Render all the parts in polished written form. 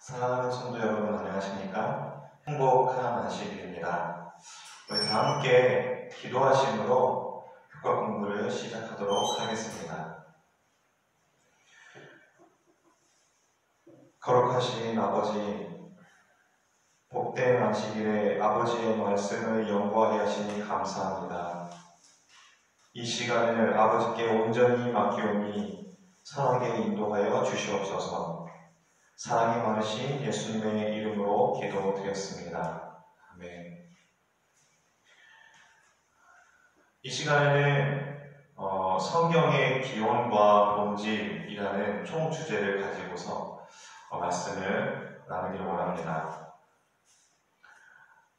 사랑하는 성도 여러분, 안녕하십니까? 행복한 안식일입니다. 우리 다 함께 기도하심으로 교과 공부를 시작하도록 하겠습니다. 거룩하신 아버지, 복된 안식일에 아버지의 말씀을 연구하게 하시니 감사합니다. 이 시간을 아버지께 온전히 맡기오니 선하게 인도하여 주시옵소서. 사랑이 많으신 예수님의 이름으로 기도드렸습니다. 아멘. 이 시간에는 성경의 기원과 본질이라는 총 주제를 가지고서 말씀을 나누기를 원합니다.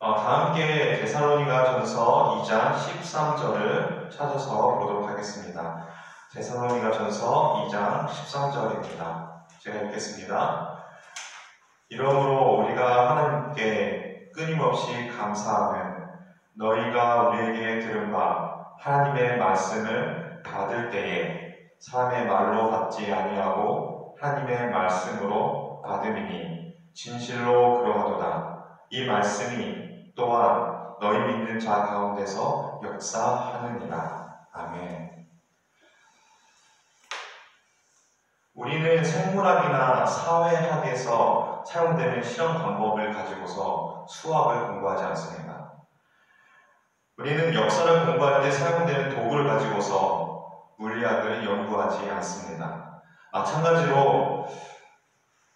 다 함께 데살로니가전서 2장 13절을 찾아서 보도록 하겠습니다. 데살로니가전서 2장 13절입니다. 제가 읽겠습니다. 이러므로 우리가 하나님께 끊임없이 감사하는 너희가 우리에게 들은 바 하나님의 말씀을 받을 때에 사람의 말로 받지 아니하고 하나님의 말씀으로 받음이니 진실로 그러하도다. 이 말씀이 또한 너희 믿는 자 가운데서 역사하느니라. 아멘. 우리는 생물학이나 사회학에서 사용되는 실험 방법을 가지고서 수학을 공부하지 않습니다. 우리는 역사를 공부할 때 사용되는 도구를 가지고서 물리학을 연구하지 않습니다. 마찬가지로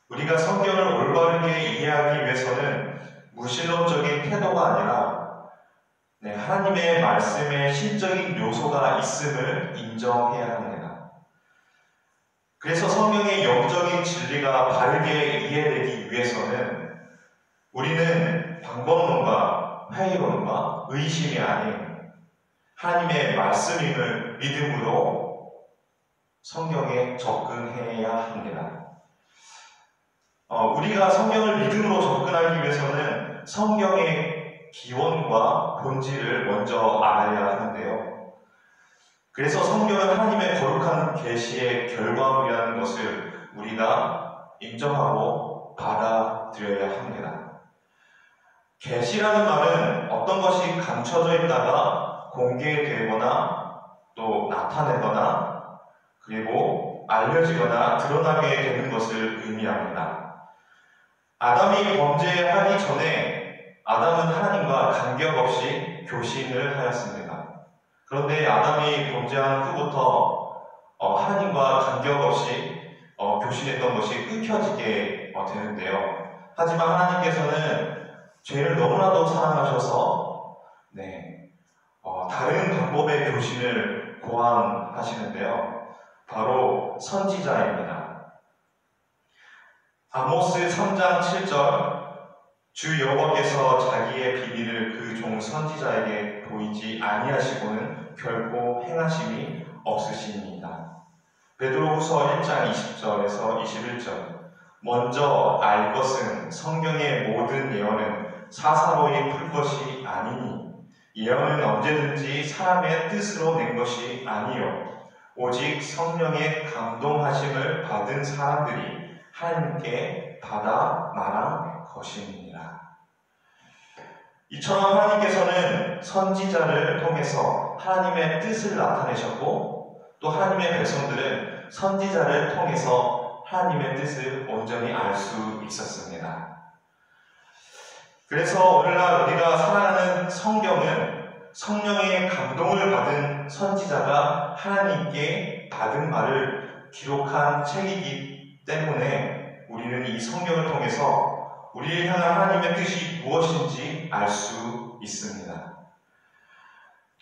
우리가 성경을 올바르게 이해하기 위해서는 무신론적인 태도가 아니라 하나님의 말씀에 신적인 요소가 있음을 인정해야 합니다. 그래서 성경의 영적인 진리가 바르게 이해되기 위해서는 우리는 방법론과 회의론과 의심이 아닌 하나님의 말씀임을 믿음으로 성경에 접근해야 합니다. 우리가 성경을 믿음으로 접근하기 위해서는 성경의 기원과 본질을 먼저 알아야 하는데요. 그래서 성경은 하나님의 거룩한 계시의 결과물이라는 것을 우리가 인정하고 받아들여야 합니다. 계시라는 말은 어떤 것이 감춰져 있다가 공개되거나 또 나타내거나 그리고 알려지거나 드러나게 되는 것을 의미합니다. 아담이 범죄하기 전에 아담은 하나님과 관계없이 교신을 하였습니다. 그런데 아담이 범죄한 후부터 하나님과 관계없이 교신했던 것이 끊겨지게 되는데요. 하지만 하나님께서는 죄를 너무나도 사랑하셔서 다른 방법의 교신을 고안하시는데요. 바로 선지자입니다. 아모스 3장 7절 주 여호와께서 자기의 비밀을 그 종 선지자에게 보이지 아니하시고는 결코 행하심이 없으시니이다. 베드로후서 1장 20절에서 21절 먼저 알 것은 성경의 모든 예언은 사사로이 풀 것이 아니니 예언은 언제든지 사람의 뜻으로 낸 것이 아니요 오직 성령의 감동하심을 받은 사람들이 하나님께 받아 말한 것입니다. 이처럼 하나님께서는 선지자를 통해서 하나님의 뜻을 나타내셨고 또 하나님의 백성들은 선지자를 통해서 하나님의 뜻을 온전히 알 수 있었습니다. 그래서 오늘날 우리가 살아가는 성경은 성령의 감동을 받은 선지자가 하나님께 받은 말을 기록한 책이기 때문에 우리는 이 성경을 통해서 우리를 향한 하나님의 뜻이 무엇인지 알 수 있습니다.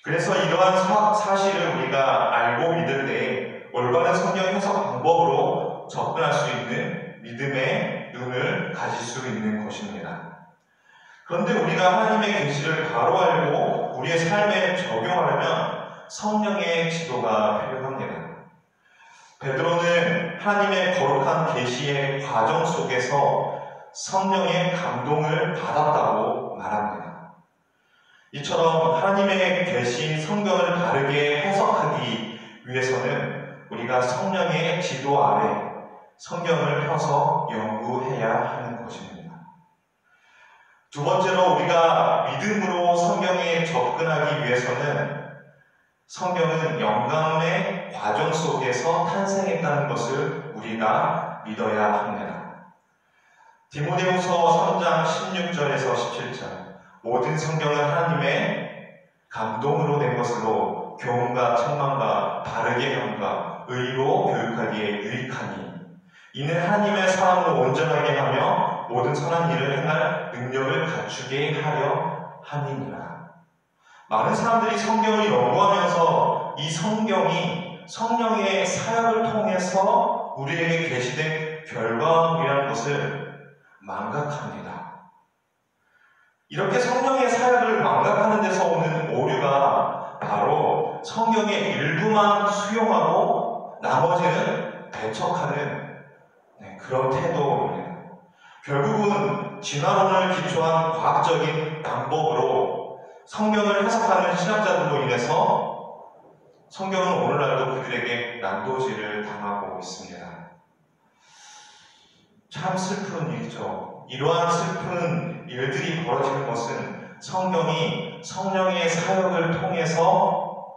그래서 이러한 사실을 우리가 알고 믿을 때 올바른 성경 해석 방법으로 접근할 수 있는 믿음의 눈을 가질 수 있는 것입니다. 그런데 우리가 하나님의 계시를 바로 알고 우리의 삶에 적용하려면 성령의 지도가 필요합니다. 베드로는 하나님의 거룩한 계시의 과정 속에서 성령의 감동을 받았다고 말합니다. 이처럼 하나님의 계시인 성경을 바르게 해석하기 위해서는 우리가 성령의 지도 아래 성경을 펴서 연구해야 하는 것입니다. 두 번째로 우리가 믿음으로 성경에 접근하기 위해서는 성경은 영감의 과정 속에서 탄생했다는 것을 우리가 믿어야 합니다. 디모데후서 3장 16절에서 17절 모든 성경은 하나님의 감동으로 된 것으로 교훈과 책망과 바르게 함과 의로 교육하기에 유익하니 이는 하나님의 사람으로 온전하게 하며 모든 선한 일을 행할 능력을 갖추게 하려 함이니라. 많은 사람들이 성경을 연구하면서 이 성경이 성령의 사역을 통해서 우리에게 계시된 결과물이라는 것을 망각합니다. 이렇게 성령의 사역을 망각하는 데서 오는 오류가 바로 성경의 일부만 수용하고 나머지는 배척하는 그런 태도입니다. 결국은 진화론을 기초한 과학적인 방법으로 성경을 해석하는 신학자들로 인해서 성경은 오늘날도 그들에게 난도질을 당하고 있습니다. 참 슬픈 일이죠. 이러한 슬픈 일들이 벌어지는 것은 성경이 성령의 사역을 통해서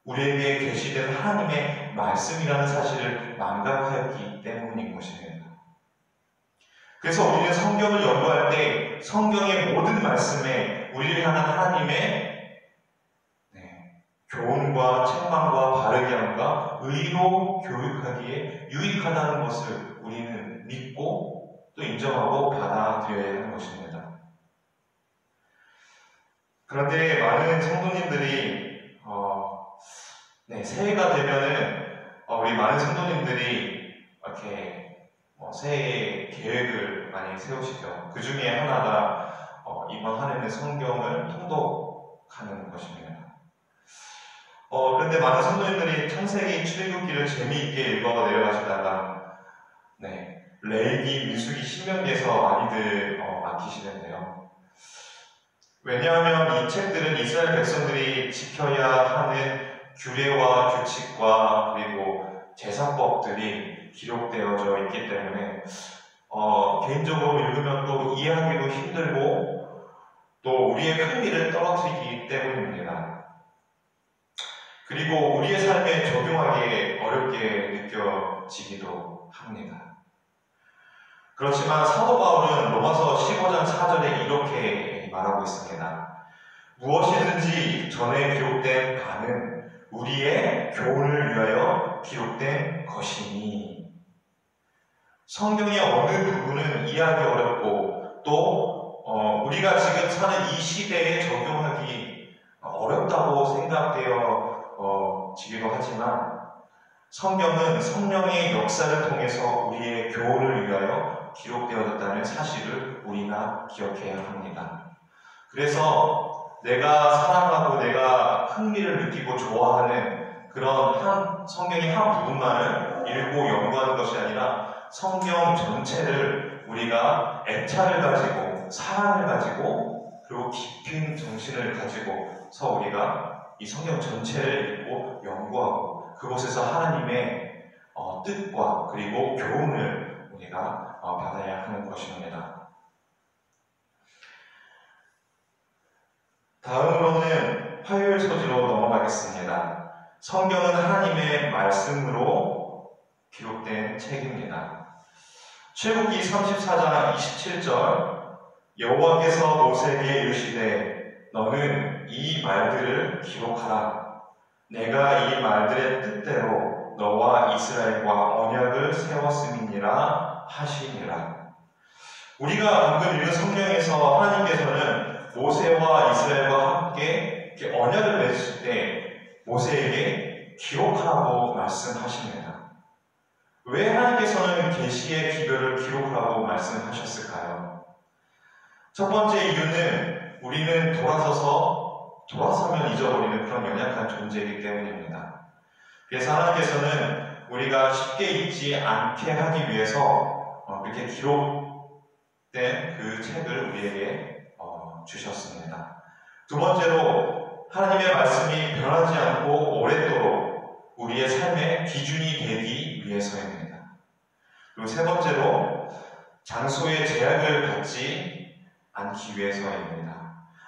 우리에게 계시된 하나님의 말씀이라는 사실을 망각하였기 때문인 것입니다. 그래서 우리는 성경을 연구할 때 성경의 모든 말씀에 우리를 향한 하나님의 교훈과 책망과 바르게 함과 의로 교육하기에 유익하다는 것을 우리는 믿고 또 인정하고 받아들여야 하는 것입니다. 그런데 많은 성도님들이 새해가 되면은 우리 많은 성도님들이 이렇게 새해 계획을 많이 세우시죠. 그 중에 하나가 이번 한 해는 성경을 통독하는 것입니다. 그런데 많은 성도님들이 창세기, 출애굽기를 재미있게 읽어 내려가시다가 레위기, 민수기, 신명기에서 많이들 맡기시는데요. 왜냐하면 이 책들은 이스라엘 백성들이 지켜야 하는 규례와 규칙과 그리고 제사법들이 기록되어져 있기 때문에 개인적으로 읽으면 또 이해하기도 힘들고 또 우리의 흥미를 떨어뜨리기 때문입니다. 그리고 우리의 삶에 적용하기 어렵게 느껴지기도 합니다. 그렇지만 사도 바울은 로마서 15장 4절에 이렇게 말하고 있습니다. 무엇이든지 전에 기록된 바는 우리의 교훈을 위하여 기록된 것이니 성경의 어느 부분은 이해하기 어렵고 또 우리가 지금 사는 이 시대에 적용하기 어렵다고 생각되어지기도 하지만 성경은 성령의 역사를 통해서 우리의 교훈을 위하여 기록되어졌다는 사실을 우리가 기억해야 합니다. 그래서 내가 사랑하고 내가 흥미를 느끼고 좋아하는 그런 성경의 한 부분만을 읽고 연구하는 것이 아니라 성경 전체를 우리가 애착을 가지고 사랑을 가지고 그리고 깊은 정신을 가지고서 우리가 이 성경 전체를 읽고 연구하고 그곳에서 하나님의 뜻과 그리고 교훈을 우리가 받아야 하는 것입니다. 다음으로는 화요일 소지로 넘어가겠습니다. 성경은 하나님의 말씀으로 기록된 책입니다. 출애굽기 34장 27절 여호와께서 모세에게 이르시되 너는 이 말들을 기록하라. 내가 이 말들의 뜻대로 너와 이스라엘과 언약을 세웠음이니라 하시니라. 우리가 방금 읽은 성경에서 하나님께서는 모세와 이스라엘과 함께 언약을 맺으실 때 모세에게 기록하라고 말씀하십니다. 왜 하나님께서는 계시의 기별을 기록하라고 말씀하셨을까요? 첫 번째 이유는 우리는 돌아서면 잊어버리는 그런 연약한 존재이기 때문입니다. 그래서 하나님께서는 우리가 쉽게 잊지 않게 하기 위해서 그렇게 기록된 그 책을 우리에게 주셨습니다. 두 번째로 하나님의 말씀이 변하지 않고 오랫도록 우리의 삶의 기준이 되기 위해서입니다. 그리고 세 번째로 장소의 제약을 받지 않기 위해서입니다.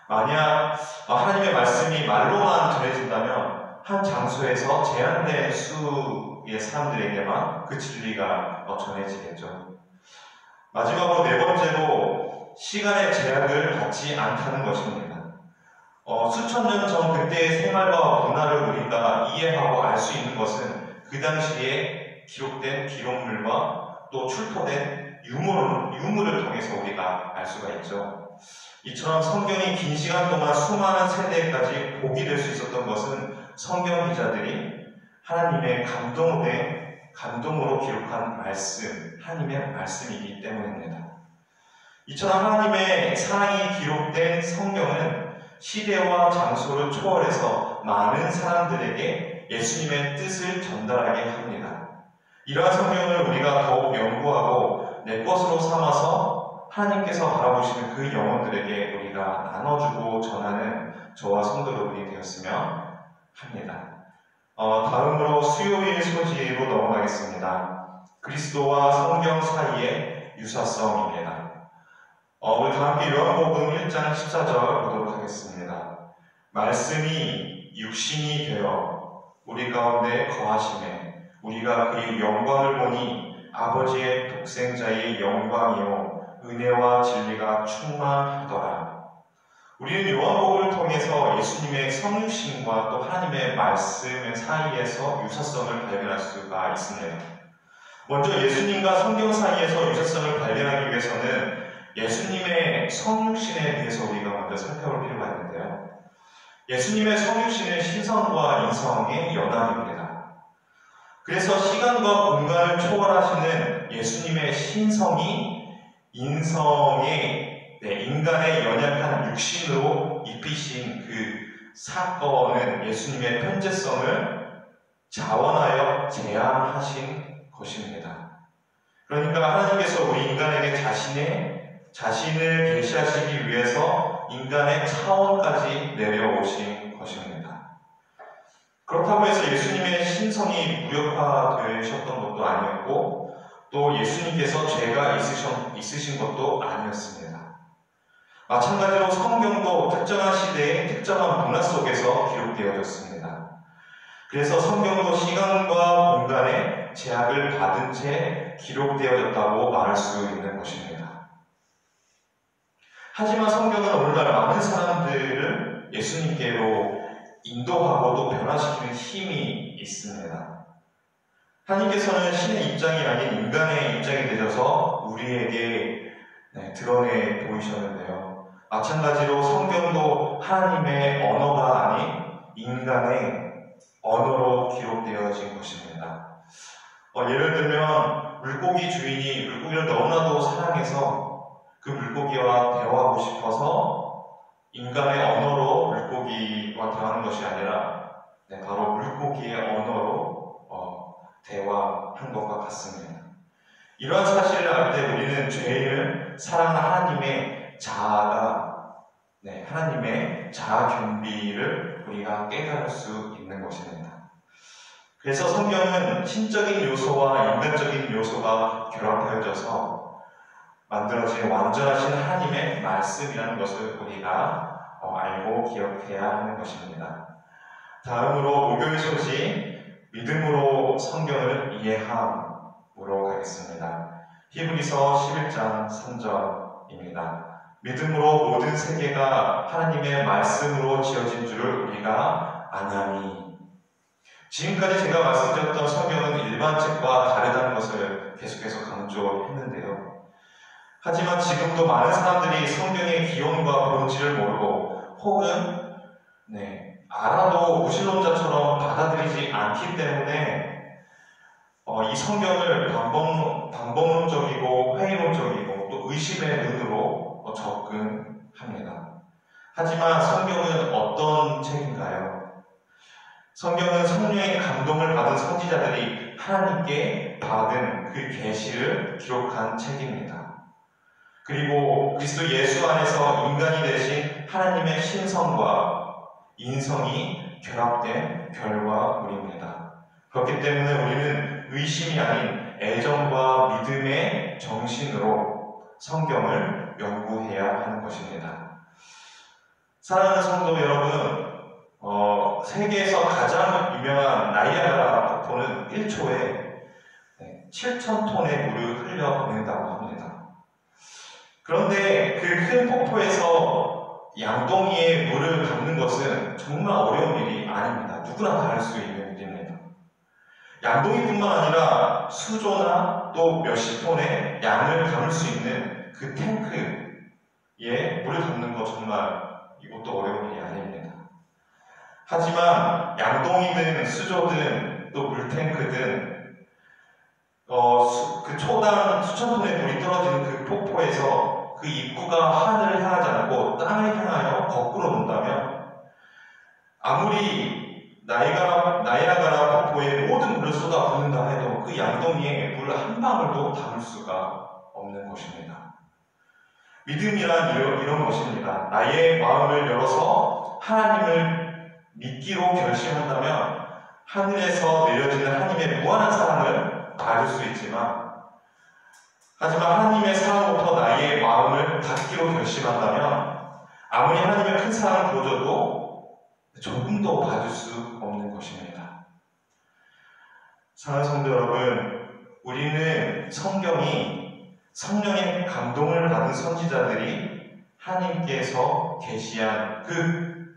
만약 하나님의 말씀이 말로만 전해진다면 한 장소에서 제한된 수의 사람들에게만 그 진리가 전해지겠죠. 마지막으로 네 번째로 시간의 제약을 받지 않다는 것입니다. 수천 년 전 그때의 생활과 문화를 우리가 이해하고 알 수 있는 것은 그 당시에 기록된 기록물과 또 출토된 유물을 통해서 우리가 알 수가 있죠. 이처럼 성경이 긴 시간 동안 수많은 세대까지 복이 될 수 있었던 것은 성경 기자들이 하나님의 감동으로 기록한 말씀, 하나님의 말씀이기 때문입니다. 이처럼 하나님의 사랑이 기록된 성경은 시대와 장소를 초월해서 많은 사람들에게 예수님의 뜻을 전달하게 합니다. 이러한 성경을 우리가 더욱 연구하고 내 것으로 삼아서 하나님께서 바라보시는 그 영혼들에게 우리가 나눠주고 전하는 저와 성도 여러분이 되었으면 합니다. 다음으로 수요일 소지로 넘어가겠습니다. 그리스도와 성경 사이의 유사성입니다. 우리 다 함께 요한복음 1장 14절 보도록 하겠습니다. 말씀이 육신이 되어 우리 가운데 거하심에 우리가 그의 영광을 보니 아버지의 독생자의 영광이요 은혜와 진리가 충만하더라. 우리는 요한복음을 통해서 예수님의 성육신과 또 하나님의 말씀 사이에서 유사성을 발견할 수가 있습니다. 먼저 예수님과 성경 사이에서 유사성을 발견하기 위해서는 예수님의 성육신에 대해서 우리가 먼저 살펴볼 필요가 있는데요. 예수님의 성육신은 신성과 인성의 연합입니다. 그래서 시간과 공간을 초월하시는 예수님의 신성이 인성의 인간의 연약한 육신으로 입히신 그 사건은 예수님의 편재성을 자원하여 제한하신 것입니다. 그러니까 하나님께서 우리 인간에게 자신을 계시하시기 위해서 인간의 차원까지 내려오신 것입니다. 그렇다고 해서 예수님의 신성이 무력화되셨던 것도 아니었고 또 예수님께서 죄가 있으신 것도 아니었습니다. 마찬가지로 성경도 특정한 시대의 특정한 문화 속에서 기록되어졌습니다. 그래서 성경도 시간과 공간의 제약을 받은 채 기록되어졌다고 말할 수 있는 것입니다. 하지만 성경은 오늘날 많은 사람들을 예수님께로 인도하고 또 변화시키는 힘이 있습니다. 하나님께서는 신의 입장이 아닌 인간의 입장이 되셔서 우리에게 드러내 보이셨는데요. 마찬가지로 성경도 하나님의 언어가 아닌 인간의 언어로 기록되어진 것입니다. 예를 들면 물고기 주인이 물고기를 너무나도 사랑해서 그 물고기와 대화하고 싶어서 인간의 언어로 물고기와 대화하는 것이 아니라 바로 물고기의 언어로 대화한 것과 같습니다. 이러한 사실을 알 때 우리는 죄인을 사랑하는 하나님의 하나님의 자아 겸비를 우리가 깨달을 수 있는 것입니다. 그래서 성경은 신적인 요소와 인간적인 요소가 결합하여져서 만들어진 완전하신 하나님의 말씀이라는 것을 우리가 알고 기억해야 하는 것입니다. 다음으로 목요일 소식 믿음으로 성경을 이해함으로 가겠습니다. 히브리서 11장 3절입니다. 믿음으로 모든 세계가 하나님의 말씀으로 지어진 줄을 우리가 아나니. 지금까지 제가 말씀드렸던 성경은 일반 책과 다르다는 것을 계속해서 강조했는데요. 하지만 지금도 많은 사람들이 성경의 기원과 본질을 모르고 혹은 알아도 무신론자처럼 받아들이지 않기 때문에 이 성경을 방법론적이고 회의론적이고 또 의심의 눈으로 접근합니다. 하지만 성경은 어떤 책인가요? 성경은 성령의 감동을 받은 선지자들이 하나님께 받은 그 계시를 기록한 책입니다. 그리고 그리스도 예수 안에서 인간이 되신 하나님의 신성과 인성이 결합된 결과물입니다. 그렇기 때문에 우리는 의심이 아닌 애정과 믿음의 정신으로 성경을 연구해야 하는 것입니다. 사랑하는 성도 여러분, 세계에서 가장 유명한 나이아가라 폭포는 1초에 7,000톤의 물을 흘려보낸다고 합니다. 그런데 그 큰 폭포에서 양동이의 물을 담는 것은 정말 어려운 일이 아닙니다. 누구나 다 할 수 있는 일입니다. 양동이뿐만 아니라 수조나 또 몇십 톤의 양을 담을 수 있는 그 탱크에 물을 담는 것 정말 이것도 어려운 일이 아닙니다. 하지만 양동이든 수조든 또 물탱크든 그 초당 수천 톤의 물이 떨어지는 그 폭포에서 그 입구가 하늘을 향하지 않고 땅을 향하여 거꾸로 논다면 아무리 나이아가라 폭포에 모든 물을 쏟아붓는다 해도 그 양동이에 물 한 방울도 담을 수가 없는 것입니다. 믿음이란 이런 것입니다. 나의 마음을 열어서 하나님을 믿기로 결심한다면 하늘에서 내려지는 하나님의 무한한 사랑을 받을 수 있지만, 하지만 하나님의 사랑부터 나의 마음을 닫기로 결심한다면 아무리 하나님의 큰 사랑을 보여줘도 조금도 받을 수 없는 것입니다. 사랑하는 성도 여러분, 우리는 성경이 성령의 감동을 받은 선지자들이 하나님께서 계시한 그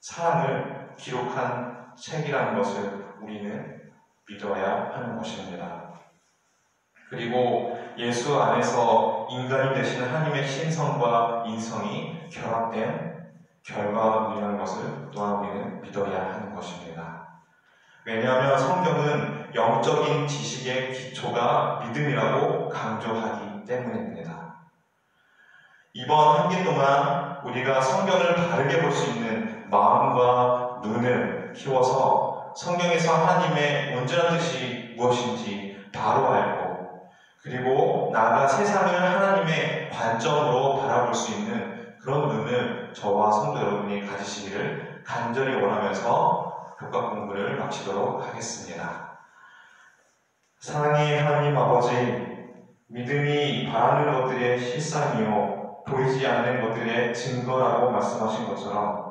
사랑을 기록한 책이라는 것을 우리는 믿어야 하는 것입니다. 그리고 예수 안에서 인간이 되시는 하나님의 신성과 인성이 결합된 결과물이라는 것을 또한 우리는 믿어야 하는 것입니다. 왜냐하면 성경은 영적인 지식의 기초가 믿음이라고 강조하기 때문입니다. 이번 한 기 동안 우리가 성경을 바르게 볼 수 있는 마음과 눈을 키워서 성경에서 하나님의 온전한 뜻이 무엇인지 바로 알고, 그리고 나아가 세상을 하나님의 관점으로 바라볼 수 있는 그런 눈을 저와 성도 여러분이 가지시기를 간절히 원하면서 교과 공부를 마치도록 하겠습니다. 사랑의 하나님 아버지, 믿음이 바라는 것들의 실상이요 보이지 않는 것들의 증거라고 말씀하신 것처럼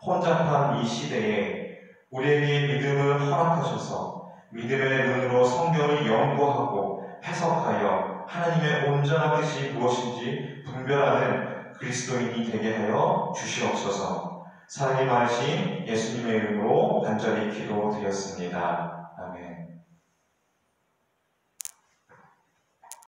혼잡한 이 시대에 우리에게 믿음을 허락하셔서 믿음의 눈으로 성경을 연구하고 해석하여 하나님의 온전한 뜻이 무엇인지 분별하는 그리스도인이 되게 하여 주시옵소서. 사랑이 많으신 예수님의 이름으로 간절히 기도드렸습니다.